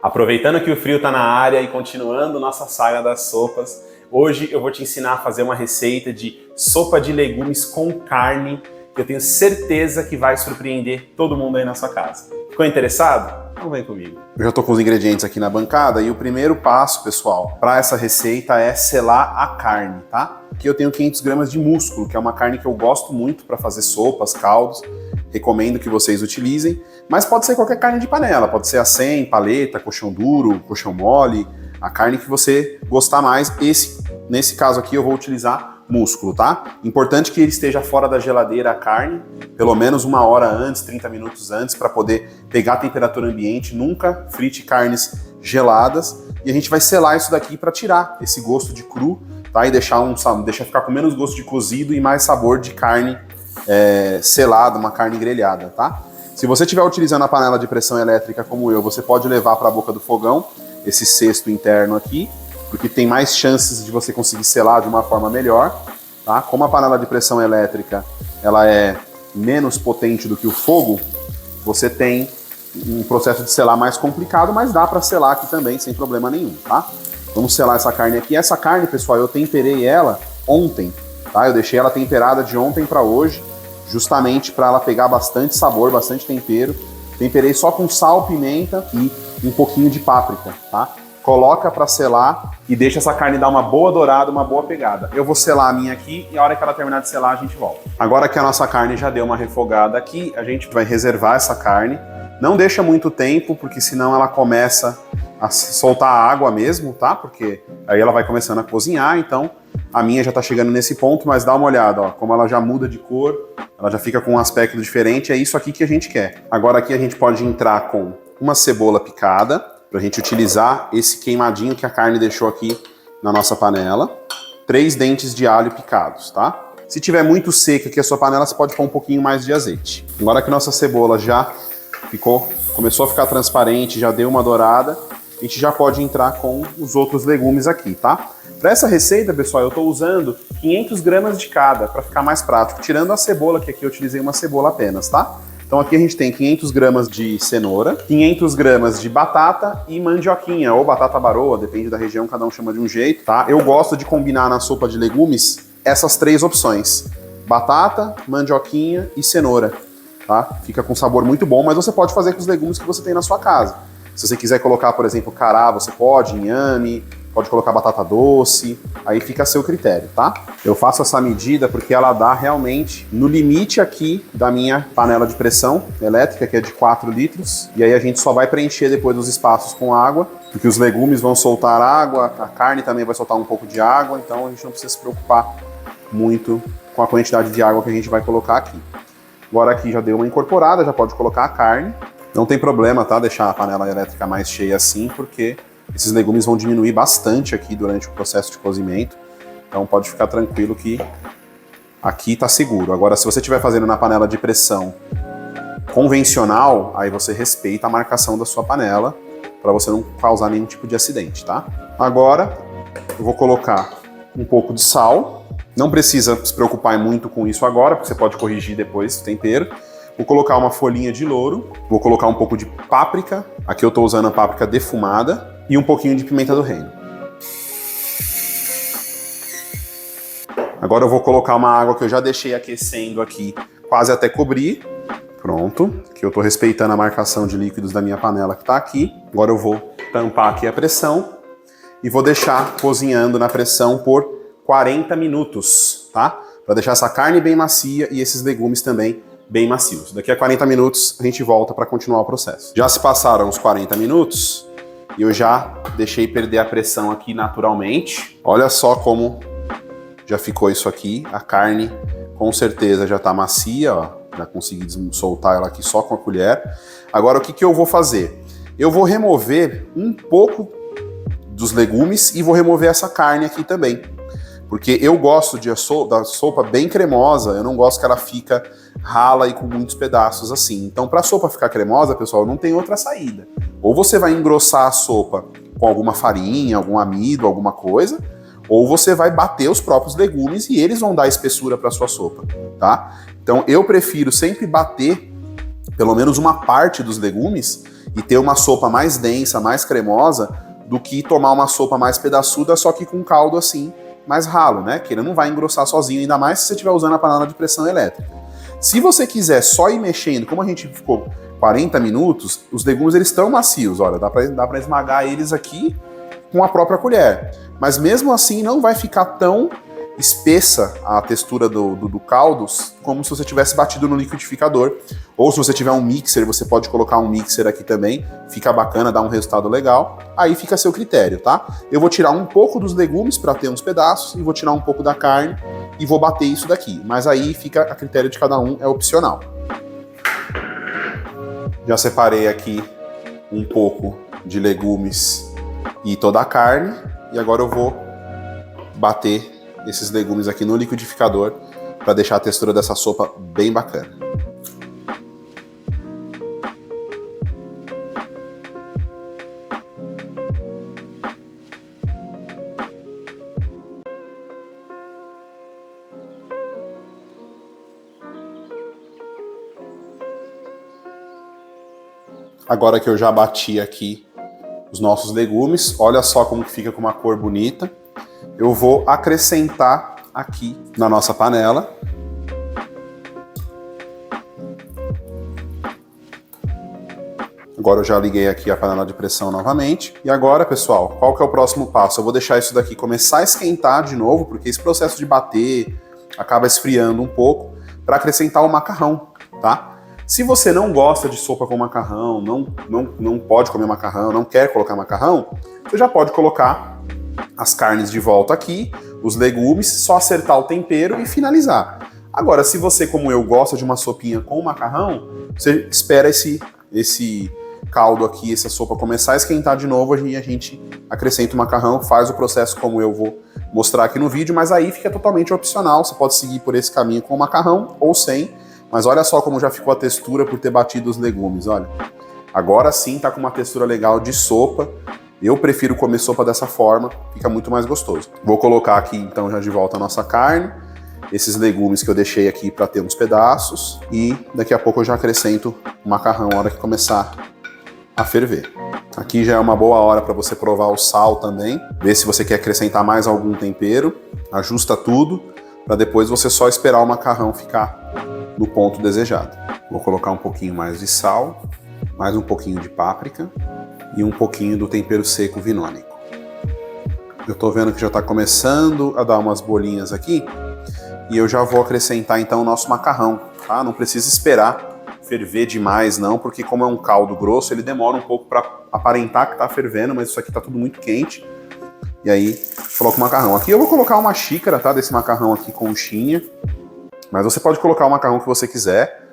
Aproveitando que o frio está na área e continuando nossa saga das sopas, hoje eu vou te ensinar a fazer uma receita de sopa de legumes com carne que eu tenho certeza que vai surpreender todo mundo aí na sua casa. Ficou interessado? Então vem comigo. Eu já estou com os ingredientes aqui na bancada e o primeiro passo, pessoal, para essa receita é selar a carne, tá? Aqui eu tenho 500 gramas de músculo, que é uma carne que eu gosto muito para fazer sopas, caldos. Recomendo que vocês utilizem, mas pode ser qualquer carne de panela, pode ser acém, paleta, colchão duro, colchão mole, a carne que você gostar mais. Nesse caso aqui eu vou utilizar músculo, tá? Importante que ele esteja fora da geladeira a carne, pelo menos 1 hora antes, 30 minutos antes, para poder pegar a temperatura ambiente. Nunca frite carnes geladas. E a gente vai selar isso daqui para tirar esse gosto de cru, tá? E deixar ficar com menos gosto de cozido e mais sabor de carne selada, uma carne grelhada, tá? Se você estiver utilizando a panela de pressão elétrica como eu, você pode levar para a boca do fogão esse cesto interno aqui, porque tem mais chances de você conseguir selar de uma forma melhor, tá? Como a panela de pressão elétrica ela é menos potente do que o fogo, você tem um processo de selar mais complicado, mas dá para selar aqui também sem problema nenhum, tá? Vamos selar essa carne aqui. Essa carne, pessoal, eu temperei ela ontem, tá? Eu deixei ela temperada de ontem para hoje, justamente para ela pegar bastante sabor, bastante tempero. Temperei só com sal, pimenta e um pouquinho de páprica, tá? Coloca para selar e deixa essa carne dar uma boa dourada, uma boa pegada. Eu vou selar a minha aqui e a hora que ela terminar de selar a gente volta. Agora que a nossa carne já deu uma refogada aqui, a gente vai reservar essa carne. Não deixa muito tempo, porque senão ela começa a soltar água mesmo, tá? Porque aí ela vai começando a cozinhar, então a minha já tá chegando nesse ponto, mas dá uma olhada, ó, como ela já muda de cor, ela já fica com um aspecto diferente, é isso aqui que a gente quer. Agora aqui a gente pode entrar com uma cebola picada, pra gente utilizar esse queimadinho que a carne deixou aqui na nossa panela. 3 dentes de alho picados, tá? Se tiver muito seca aqui a sua panela, você pode pôr um pouquinho mais de azeite. Agora que nossa cebola já começou a ficar transparente, já deu uma dourada, a gente já pode entrar com os outros legumes aqui, tá? Para essa receita, pessoal, eu estou usando 500 gramas de cada, para ficar mais prático, tirando a cebola, que aqui eu utilizei uma cebola apenas, tá? Então aqui a gente tem 500 gramas de cenoura, 500 gramas de batata e mandioquinha, ou batata baroa, depende da região, cada um chama de um jeito, tá? Eu gosto de combinar na sopa de legumes essas 3 opções, batata, mandioquinha e cenoura, tá? Fica com sabor muito bom, mas você pode fazer com os legumes que você tem na sua casa. Se você quiser colocar, por exemplo, cará, você pode, inhame, pode colocar batata doce, aí fica a seu critério, tá? Eu faço essa medida porque ela dá realmente no limite aqui da minha panela de pressão elétrica, que é de 4 litros, e aí a gente só vai preencher depois os espaços com água, porque os legumes vão soltar água, a carne também vai soltar um pouco de água, então a gente não precisa se preocupar muito com a quantidade de água que a gente vai colocar aqui. Agora aqui já deu uma incorporada, já pode colocar a carne. Não tem problema, tá? Deixar a panela elétrica mais cheia assim, porque esses legumes vão diminuir bastante aqui durante o processo de cozimento. Então pode ficar tranquilo que aqui tá seguro. Agora, se você estiver fazendo na panela de pressão convencional, aí você respeita a marcação da sua panela, para você não causar nenhum tipo de acidente, tá? Agora, eu vou colocar um pouco de sal. Não precisa se preocupar muito com isso agora, porque você pode corrigir depois o tempero. Vou colocar uma folhinha de louro, vou colocar um pouco de páprica, aqui eu estou usando a páprica defumada, e um pouquinho de pimenta do reino. Agora eu vou colocar uma água que eu já deixei aquecendo aqui, quase até cobrir. Pronto, que eu estou respeitando a marcação de líquidos da minha panela que está aqui. Agora eu vou tampar aqui a pressão e vou deixar cozinhando na pressão por 40 minutos, tá? Para deixar essa carne bem macia e esses legumes também bem macios. Daqui a 40 minutos a gente volta para continuar o processo. Já se passaram os 40 minutos e eu já deixei perder a pressão aqui naturalmente. Olha só como já ficou isso aqui. A carne com certeza já está macia, ó. Já consegui soltar ela aqui só com a colher. Agora o que eu vou fazer? Eu vou remover um pouco dos legumes e vou remover essa carne aqui também. Porque eu gosto da sopa bem cremosa, eu não gosto que ela fica rala e com muitos pedaços assim. Então, para a sopa ficar cremosa, pessoal, não tem outra saída. Ou você vai engrossar a sopa com alguma farinha, algum amido, alguma coisa, ou você vai bater os próprios legumes e eles vão dar espessura para sua sopa, tá? Então, eu prefiro sempre bater pelo menos uma parte dos legumes e ter uma sopa mais densa, mais cremosa, do que tomar uma sopa mais pedaçuda, só que com caldo assim, mais ralo, né? Que ele não vai engrossar sozinho, ainda mais se você estiver usando a panela de pressão elétrica. Se você quiser só ir mexendo, como a gente ficou 40 minutos, os legumes eles estão macios, olha, dá pra esmagar eles aqui com a própria colher. Mas mesmo assim não vai ficar tão espessa a textura do caldo como se você tivesse batido no liquidificador. Ou se você tiver um mixer, você pode colocar um mixer aqui também, fica bacana, dá um resultado legal. Aí fica a seu critério, tá? Eu vou tirar um pouco dos legumes para ter uns pedaços e vou tirar um pouco da carne e vou bater isso daqui. Mas aí fica a critério de cada um, é opcional. Já separei aqui um pouco de legumes e toda a carne e agora eu vou bater esses legumes aqui no liquidificador para deixar a textura dessa sopa bem bacana. Agora que eu já bati aqui os nossos legumes, olha só como fica com uma cor bonita. Eu vou acrescentar aqui na nossa panela. Agora eu já liguei aqui a panela de pressão novamente. E agora, pessoal, qual que é o próximo passo? Eu vou deixar isso daqui começar a esquentar de novo, porque esse processo de bater acaba esfriando um pouco, para acrescentar o macarrão, tá? Se você não gosta de sopa com macarrão, não pode comer macarrão, não quer colocar macarrão, você já pode colocar as carnes de volta aqui, os legumes, só acertar o tempero e finalizar. Agora, se você, como eu, gosta de uma sopinha com macarrão, você espera esse caldo aqui, essa sopa começar a esquentar de novo e a gente acrescenta o macarrão, faz o processo como eu vou mostrar aqui no vídeo, mas aí fica totalmente opcional, você pode seguir por esse caminho com o macarrão ou sem, mas olha só como já ficou a textura por ter batido os legumes, olha. Agora sim tá com uma textura legal de sopa. Eu prefiro comer sopa dessa forma, fica muito mais gostoso. Vou colocar aqui então já de volta a nossa carne, esses legumes que eu deixei aqui para ter uns pedaços e daqui a pouco eu já acrescento o macarrão na hora que começar a ferver. Aqui já é uma boa hora para você provar o sal também, ver se você quer acrescentar mais algum tempero, ajusta tudo para depois você só esperar o macarrão ficar no ponto desejado. Vou colocar um pouquinho mais de sal, mais um pouquinho de páprica e um pouquinho do tempero seco vinônico. Eu tô vendo que já tá começando a dar umas bolinhas aqui e eu já vou acrescentar então o nosso macarrão, tá? Não precisa esperar ferver demais não, porque como é um caldo grosso, ele demora um pouco para aparentar que tá fervendo, mas isso aqui tá tudo muito quente. E aí, coloco o macarrão. Aqui eu vou colocar uma xícara, tá? Desse macarrão aqui conchinha. Mas você pode colocar o macarrão que você quiser,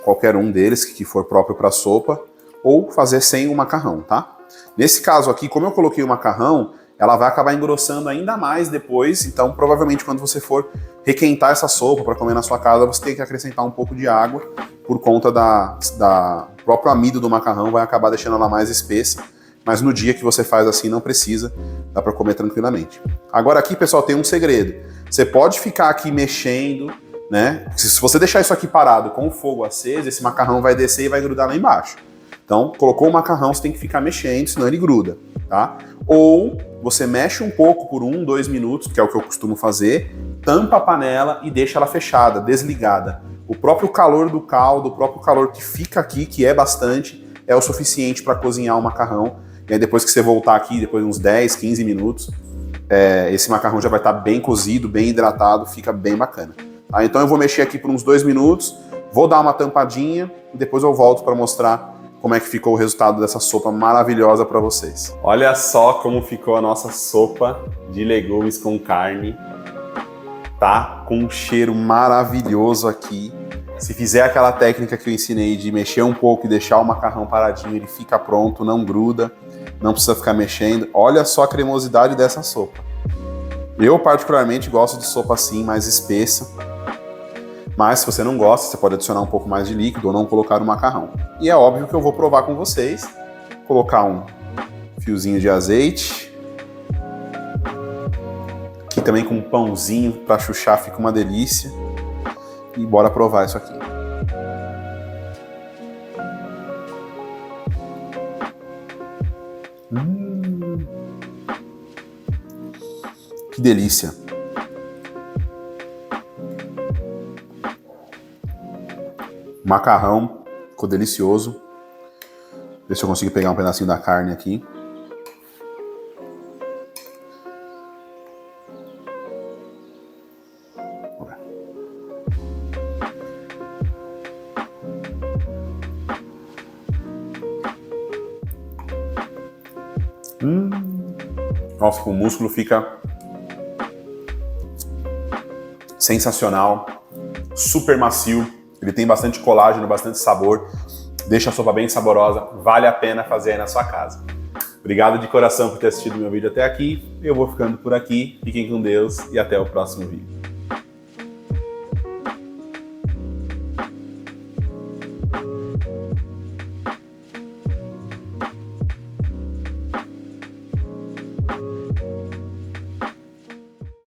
qualquer um deles que for próprio para sopa, ou fazer sem o macarrão, tá? Nesse caso aqui, como eu coloquei o macarrão, ela vai acabar engrossando ainda mais depois, então provavelmente quando você for requentar essa sopa para comer na sua casa, você tem que acrescentar um pouco de água, por conta da próprio amido do macarrão, vai acabar deixando ela mais espessa, mas no dia que você faz assim não precisa, dá para comer tranquilamente. Agora aqui, pessoal, tem um segredo. Você pode ficar aqui mexendo, né? Se você deixar isso aqui parado com o fogo aceso, esse macarrão vai descer e vai grudar lá embaixo. Então, colocou o macarrão, você tem que ficar mexendo, senão ele gruda, tá? Ou você mexe um pouco por 1, 2 minutos, que é o que eu costumo fazer, tampa a panela e deixa ela fechada, desligada. O próprio calor do caldo, o próprio calor que fica aqui, que é bastante, é o suficiente para cozinhar o macarrão. E aí depois que você voltar aqui, depois de uns 10, 15 minutos, esse macarrão já vai estar bem cozido, bem hidratado, fica bem bacana. Tá? Então eu vou mexer aqui por uns 2 minutos, vou dar uma tampadinha e depois eu volto para mostrar como é que ficou o resultado dessa sopa maravilhosa para vocês. Olha só como ficou a nossa sopa de legumes com carne. Tá com um cheiro maravilhoso aqui. Se fizer aquela técnica que eu ensinei de mexer um pouco e deixar o macarrão paradinho, ele fica pronto, não gruda, não precisa ficar mexendo. Olha só a cremosidade dessa sopa. Eu particularmente gosto de sopa assim, mais espessa. Mas se você não gosta, você pode adicionar um pouco mais de líquido ou não colocar o macarrão. E é óbvio que eu vou provar com vocês. Colocar um fiozinho de azeite. Aqui também com um pãozinho para chuchar, fica uma delícia. E bora provar isso aqui. Que delícia. Macarrão, ficou delicioso. Ver se eu consigo pegar um pedacinho da carne aqui. Nossa, o músculo fica sensacional, super macio. Ele tem bastante colágeno, bastante sabor. Deixa a sopa bem saborosa. Vale a pena fazer aí na sua casa. Obrigado de coração por ter assistido meu vídeo até aqui. Eu vou ficando por aqui. Fiquem com Deus e até o próximo vídeo.